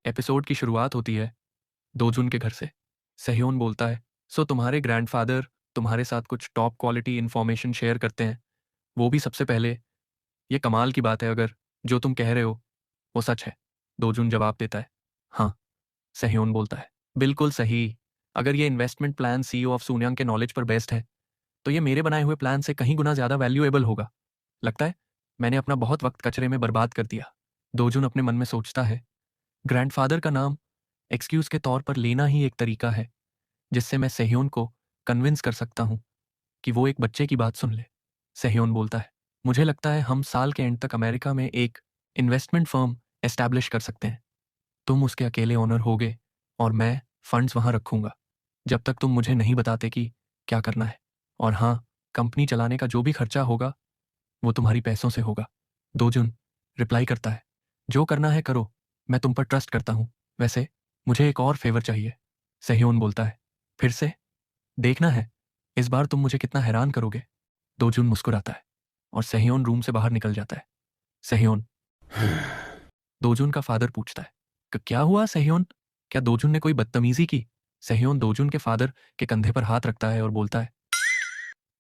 Episode की शुरुआत होती है दोजुन के घर से। सह्योन बोलता है, सो तुम्हारे ग्रैंडफादर तुम्हारे साथ कुछ टॉप क्वालिटी इन्फॉर्मेशन शेयर करते हैं, वो भी सबसे पहले। ये कमाल की बात है, अगर जो तुम कह रहे हो वो सच है। दोजुन जवाब देता है, हाँ। सह्योन बोलता है, बिल्कुल सही। अगर ये इन्वेस्टमेंट प्लान सीईओ ऑफ सून्यांग के नॉलेज पर बेस्ड है तो ये मेरे बनाए हुए प्लान से कहीं गुना ज्यादा वैल्यूएबल होगा। लगता है मैंने अपना बहुत वक्त कचरे में बर्बाद कर दिया। दोजुन अपने मन में सोचता है, ग्रैंडफादर का नाम एक्सक्यूज के तौर पर लेना ही एक तरीका है जिससे मैं सह्योन को कन्विंस कर सकता हूँ कि वो एक बच्चे की बात सुन ले। सह्योन बोलता है, मुझे लगता है हम साल के एंड तक अमेरिका में एक इन्वेस्टमेंट फर्म एस्टैब्लिश कर सकते हैं। तुम उसके अकेले ओनर होगे और मैं फंड्स वहां रखूंगा जब तक तुम मुझे नहीं बताते कि क्या करना है। और हाँ, कंपनी चलाने का जो भी खर्चा होगा वो तुम्हारी पैसों से होगा। दोजुन रिप्लाई करता है, जो करना है करो, मैं तुम पर ट्रस्ट करता हूँ। वैसे मुझे एक और फेवर चाहिए। सह्योन बोलता है, फिर से? देखना है इस बार तुम मुझे कितना हैरान करोगे। दोजुन मुस्कुराता है और सह्योन रूम से बाहर निकल जाता है। सह्योन, दोजुन का फादर पूछता है, क्या हुआ सह्योन? क्या दोजुन ने कोई बदतमीजी की?" सह्योन दोजुन के फादर के कंधे पर हाथ रखता है और बोलता है,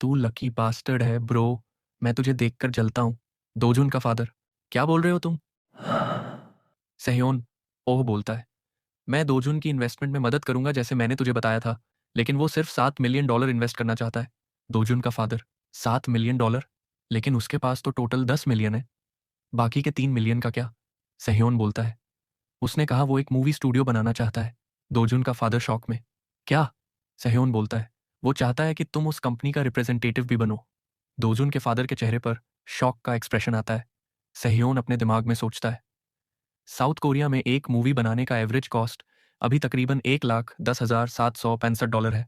तू लकी बास्टर्ड है ब्रो, मैं तुझे देखकर जलता हूं। दोजुन का फादर, क्या बोल रहे हो तुम? सह्योन ओह बोलता है, मैं दोजुन की इन्वेस्टमेंट में मदद करूंगा जैसे मैंने तुझे बताया था, लेकिन वो सिर्फ $7 मिलियन इन्वेस्ट करना चाहता है। दोजुन का फादर, $7 मिलियन? लेकिन उसके पास तो टोटल 10 मिलियन है, बाकी के 3 मिलियन का क्या? सह्योन बोलता है, उसने कहा वो एक मूवी स्टूडियो बनाना चाहता है। दोजुन का फादर शॉक में, क्या? सह्योन बोलता है, वो चाहता है कि तुम उस कंपनी का रिप्रेजेंटेटिव भी बनो। दोजुन के फादर के चेहरे पर शॉक का एक्सप्रेशन आता है। सह्योन अपने दिमाग में सोचता है, साउथ कोरिया में एक मूवी बनाने का एवरेज कॉस्ट अभी तकरीबन $1,10,765 है।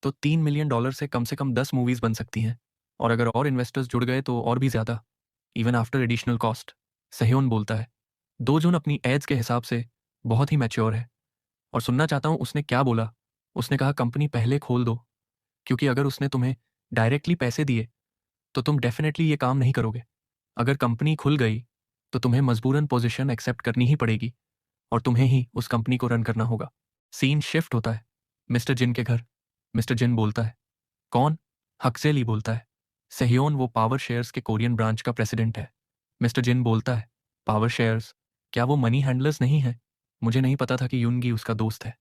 तो $3 मिलियन से कम 10 मूवीज बन सकती हैं, और अगर और इन्वेस्टर्स जुड़ गए तो और भी ज्यादा, इवन आफ्टर एडिशनल कॉस्ट। सह्योन बोलता है, दोजुन अपनी एज के हिसाब से बहुत ही मैच्योर है, और सुनना चाहता हूं उसने क्या बोला। उसने कहा कंपनी पहले खोल दो, क्योंकि अगर उसने तुम्हें डायरेक्टली पैसे दिए तो तुम डेफिनेटली ये काम नहीं करोगे। अगर कंपनी खुल गई तो तुम्हें मजबूरन पोजीशन एक्सेप्ट करनी ही पड़ेगी और तुम्हें ही उस कंपनी को रन करना होगा। सीन शिफ्ट होता है मिस्टर जिन के घर। मिस्टर जिन बोलता है, कौन? हक्सेली बोलता है, सह्योन वो पावर शेयर्स के कोरियन ब्रांच का प्रेसिडेंट है। मिस्टर जिन बोलता है, पावर शेयर्स? क्या वो मनी हैंडलर्स नहीं है? मुझे नहीं पता था कि युनगी उसका दोस्त है।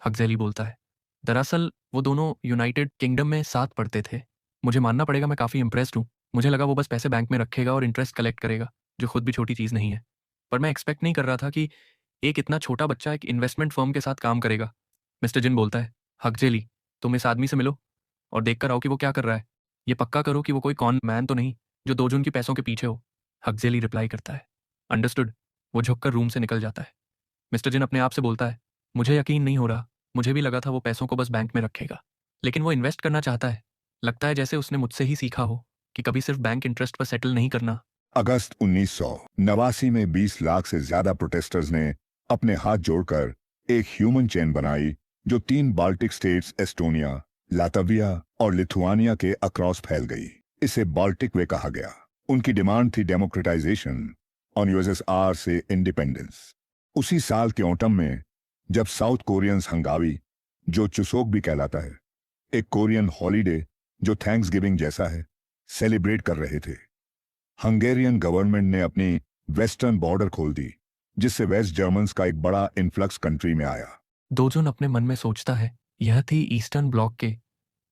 हक्सेली बोलता है, दरअसल वो दोनों यूनाइटेड किंगडम में साथ पढ़ते थे। मुझे मानना पड़ेगा मैं काफ़ी इंप्रेस्ड हूँ। मुझे लगा वो बस पैसे बैंक में रखेगा और इंटरेस्ट कलेक्ट करेगा, जो खुद भी छोटी चीज़ नहीं है। पर मैं एक्सपेक्ट नहीं कर रहा था कि एक इतना छोटा बच्चा एक इन्वेस्टमेंट फर्म के साथ काम करेगा। मिस्टर जिन बोलता है, हकजेली, तुम इस आदमी से मिलो और देख कर आओ कि वो क्या कर रहा है। ये पक्का करो कि वो कोई कॉन मैन तो नहीं जो दोजुन की पैसों के पीछे हो। हकजेली रिप्लाई करता है, अंडरस्टूड। वो झुककर रूम से निकल जाता है। मिस्टर जिन अपने आप से बोलता है, मुझे यकीन नहीं हो रहा। मुझे भी लगा था वो पैसों को बस बैंक में रखेगा, लेकिन वो इन्वेस्ट करना चाहता है। लगता है जैसे उसने मुझसे ही सीखा हो कि कभी सिर्फ बैंक इंटरेस्ट पर सेटल नहीं करना। अगस्त 1989 में 20 लाख से ज्यादा प्रोटेस्टर्स ने अपने हाथ जोड़कर एक ह्यूमन चेन बनाई जो 3 बाल्टिक स्टेट्स एस्टोनिया, लातविया और लिथुआनिया के अक्रॉस फैल गई। इसे बाल्टिक वे कहा गया। उनकी डिमांड थी डेमोक्रेटाइजेशन और यूएसएसआर से इंडिपेंडेंस। उसी साल के ऑटम में जब साउथ कोरियंस हंगावी, जो चुसोक भी कहलाता है, एक कोरियन हॉलीडे जो थैंक्स गिविंग जैसा है, सेलिब्रेट कर रहे थे, हंगेरियन गवर्नमेंट ने अपनी वेस्टर्न बॉर्डर खोल दी, जिससे वेस्ट जर्मन्स का एक बड़ा इन्फ्लक्स कंट्री में आया। दोजुन अपने मन में सोचता है, यह थी ईस्टर्न ब्लॉक के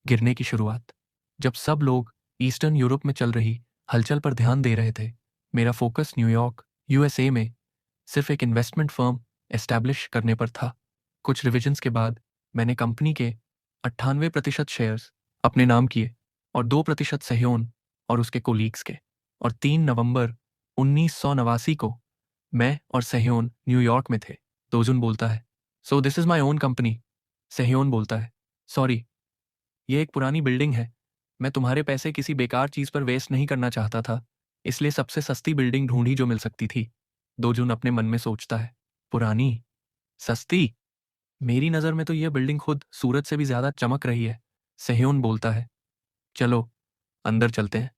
गिरने की शुरुआत, जब सब लोग ईस्टर्न यूरोप में चल रही हलचल पर ध्यान दे रहे थे। मेरा फोकस न्यूयॉर्क यूएसए में सिर्फ एक इन्वेस्टमेंट फर्म एस्टैब्लिश करने पर था। कुछ रिविजन्स के बाद मैंने कंपनी के 98% शेयर्स अपने नाम किए और 2% सह्योन और उसके कोलीग्स के। और 3 नवंबर 1989 को मैं और सह्योन न्यूयॉर्क में थे। दोजुन बोलता है, so this is my own company. Sahyeon बोलता है, सॉरी, ये एक पुरानी बिल्डिंग है। मैं तुम्हारे पैसे किसी बेकार चीज पर वेस्ट नहीं करना चाहता था, इसलिए सबसे सस्ती बिल्डिंग ढूंढी जो मिल सकती थी। दोजुन अपने मन में सोचता है, पुरानी, सस्ती? मेरी नज़र में तो यह बिल्डिंग खुद सूरज से भी ज्यादा चमक रही है। सह्योन बोलता है, चलो अंदर चलते हैं।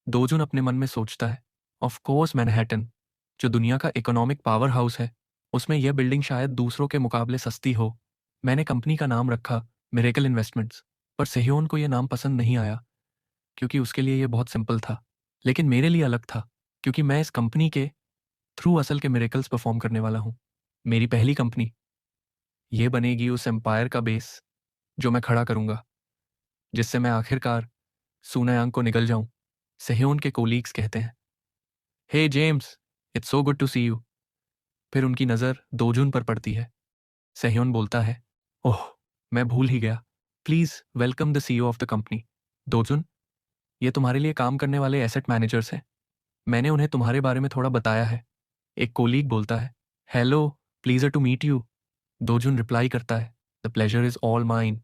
दोजुन अपने मन में सोचता है, ऑफ कोर्स मैनहट्टन, जो दुनिया का इकोनॉमिक पावर हाउस है, उसमें यह बिल्डिंग शायद दूसरों के मुकाबले सस्ती हो। मैंने कंपनी का नाम रखा मिरेकल इन्वेस्टमेंट्स, पर सेह्योन को यह नाम पसंद नहीं आया क्योंकि उसके लिए यह बहुत सिंपल था। लेकिन मेरे लिए अलग था, क्योंकि मैं इस कंपनी के थ्रू असल के मिरेकल्स परफॉर्म करने वाला हूँ। मेरी पहली कंपनी ये बनेगी उस एम्पायर का बेस जो मैं खड़ा करूँगा, जिससे मैं आखिरकार सूनायांग को निगल जाऊँ। सेह्योन के कोलीग्स कहते हैं, hey James, it's so good to see you. फिर उनकी नज़र दोजुन पर पड़ती है। सेह्योन बोलता है, ओह, मैं भूल ही गया। Please welcome the CEO of the company. Dojun, ये तुम्हारे लिए काम करने वाले एसेट मैनेजर्स हैं। मैंने उन्हें तुम्हारे बारे में थोड़ा बताया है। एक कोलीग बोलता है, hello, pleasure to meet you. Dojun reply करता है, the pleasure is all mine.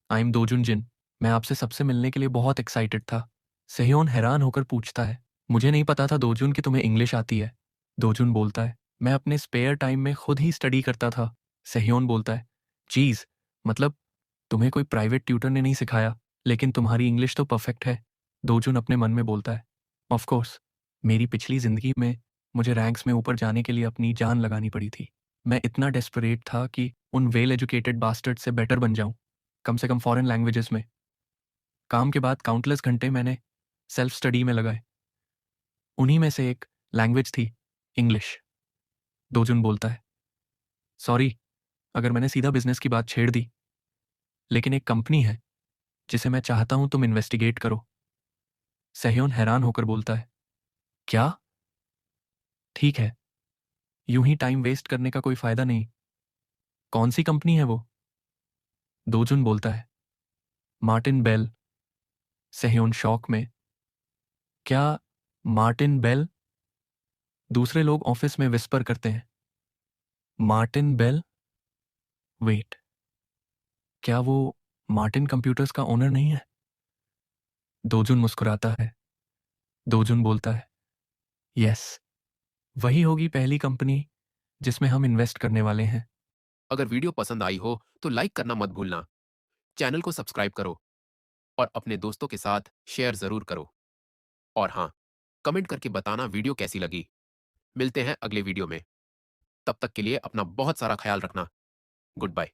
I am Dojun Jin. मैं आपसे सबसे मिलने के लिए बहुत एक्साइटेड था। सेह्योन हैरान होकर पूछता है, मुझे नहीं पता था दोजुन कि तुम्हें इंग्लिश आती है। दोजुन बोलता है, मैं अपने स्पेयर टाइम में खुद ही स्टडी करता था। सेह्योन बोलता है, चीज़, मतलब तुम्हें कोई प्राइवेट ट्यूटर ने नहीं सिखाया, लेकिन तुम्हारी इंग्लिश तो परफेक्ट है। दोजुन अपने मन में बोलता है, ऑफ कोर्स, मेरी पिछली जिंदगी में मुझे रैंक्स में ऊपर जाने के लिए अपनी जान लगानी पड़ी थी। मैं इतना डेस्परेट था कि उन वेल एजुकेटेड बास्टर्ड से बेटर बन जाऊं, कम से कम फॉरेन लैंग्वेजेस में। काम के बाद काउंटलेस घंटे मैंने सेल्फ स्टडी में लगाए। उन्हीं में से एक लैंग्वेज थी इंग्लिश। दोजुन बोलता है, सॉरी अगर मैंने सीधा बिजनेस की बात छेड़ दी, लेकिन एक कंपनी है जिसे मैं चाहता हूं तुम इन्वेस्टिगेट करो। सेह्योन हैरान होकर बोलता है, क्या? ठीक है, यूं ही टाइम वेस्ट करने का कोई फायदा नहीं। कौन सी कंपनी है वो? दोजुन बोलता है, मार्टिन बेल। सेह्योन शॉक में, क्या मार्टिन बेल? दूसरे लोग ऑफिस में विस्पर करते हैं, मार्टिन बेल? वेट, क्या वो मार्टिन कंप्यूटर्स का ओनर नहीं है? दोजुन मुस्कुराता है। दोजुन बोलता है, यस, वही होगी पहली कंपनी जिसमें हम इन्वेस्ट करने वाले हैं। अगर वीडियो पसंद आई हो तो लाइक करना मत भूलना, चैनल को सब्सक्राइब करो और अपने दोस्तों के साथ शेयर जरूर करो। और हाँ, कमेंट करके बताना वीडियो कैसी लगी। मिलते हैं अगले वीडियो में। तब तक के लिए अपना बहुत सारा ख्याल रखना। Good bye.